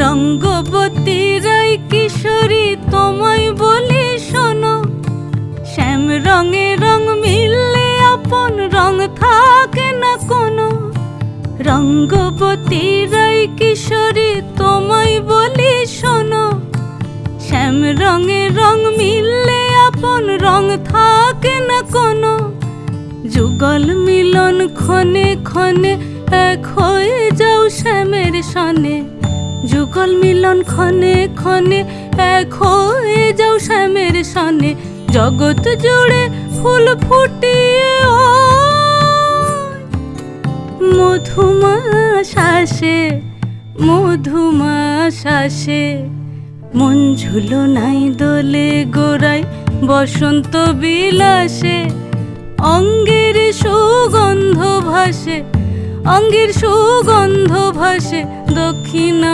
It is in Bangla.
রঙ্গবতী রাই কিশোরী তোমায় বলি শোনো, শ্যাম রঙে রং মিললে আপন রং থাকে না কোনো। রঙ্গবতী রাই কিশোরী তোমায় বলি শোনো, শ্যাম রঙে রং মিললে আপন রং থাকে না কোনো। যুগল মিলন ক্ষণে ক্ষণে এক হয়ে যাও শ্যামের সনে, যুগল মিলন ক্ষণে ক্ষণে এক হয়ে যাও শ্যামের সনে। জগৎ জুড়ে ফুল ফুটিয়ে ও মধুমাস আসে, মধুমাস আসে। মন ঝুলো নাই দোলে গোড়ায় বসন্ত বিলাসে, অঙ্গের সুগন্ধ ভাসে, অঙ্গের সুগন্ধ ভাসে দক্ষিণা।